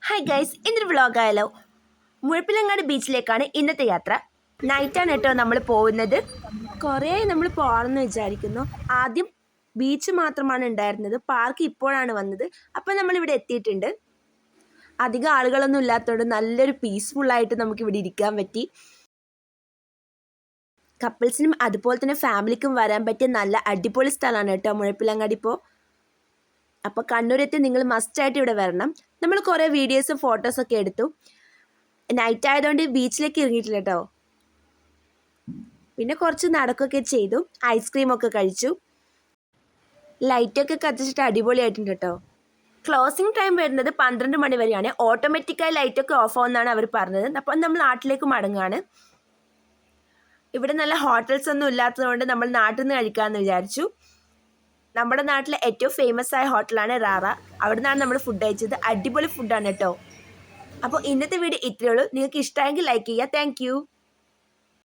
Hi guys, ഇന്നൊരു വ്ളോഗായാലോ. മുഴപ്പിലങ്ങാട് ബീച്ചിലേക്കാണ് ഇന്നത്തെ യാത്ര. നൈറ്റാണ് കേട്ടോ നമ്മൾ പോകുന്നത്. കുറേ നമ്മൾ പോകണമെന്ന് വിചാരിക്കുന്നു. ആദ്യം ബീച്ച് മാത്രമാണ് ഉണ്ടായിരുന്നത്, പാർക്ക് ഇപ്പോഴാണ് വന്നത്. അപ്പം നമ്മളിവിടെ എത്തിയിട്ടുണ്ട്. അധികം ആളുകളൊന്നും ഇല്ലാത്തതുകൊണ്ട് നല്ലൊരു പീസ്ഫുള്ളായിട്ട് നമുക്കിവിടെ ഇരിക്കാൻ പറ്റി. കപ്പിൾസിനും അതുപോലെ തന്നെ ഫാമിലിക്കും വരാൻ പറ്റിയ നല്ല അടിപൊളി സ്ഥലമാണ് കേട്ടോ മുഴപ്പിലങ്ങാട്. അപ്പോൾ കണ്ണൂരെത്തി നിങ്ങൾ മസ്റ്റായിട്ട് ഇവിടെ വരണം. നമ്മൾ കുറേ വീഡിയോസും ഫോട്ടോസൊക്കെ എടുത്തു. നൈറ്റ് ആയതുകൊണ്ട് ബീച്ചിലേക്ക് ഇറങ്ങിയിട്ടില്ല കേട്ടോ. പിന്നെ കുറച്ച് നടക്കുകയൊക്കെ ചെയ്തു, ഐസ്ക്രീമൊക്കെ കഴിച്ചു. ലൈറ്റൊക്കെ കത്തിച്ചിട്ട് അടിപൊളിയായിട്ടുണ്ട് കേട്ടോ. ക്ലോസിംഗ് ടൈം വരുന്നത് 12 മണി വരെയാണ്. ഓട്ടോമാറ്റിക്കായി ലൈറ്റൊക്കെ ഓഫ് ആവുമെന്നാണ് അവർ പറഞ്ഞത്. അപ്പം നമ്മൾ നാട്ടിലേക്ക് മടങ്ങുകയാണ്. ഇവിടെ നല്ല ഹോട്ടൽസ് ഒന്നും ഇല്ലാത്തതുകൊണ്ട് നമ്മൾ നാട്ടിൽ നിന്ന് കഴിക്കാമെന്ന് വിചാരിച്ചു. നമ്മുടെ നാട്ടിലെ ഏറ്റവും ഫേമസ് ആയ ഹോട്ടലാണ് റാറ. അവിടെ നിന്നാണ് നമ്മൾ ഫുഡ് കഴിച്ചത്. അടിപൊളി ഫുഡാണ് കേട്ടോ. അപ്പോൾ ഇന്നത്തെ വീഡിയോ ഇത്രയേ ഉള്ളൂ. നിങ്ങൾക്ക് ഇഷ്ടമായെങ്കിൽ ലൈക്ക് ചെയ്യുക. താങ്ക്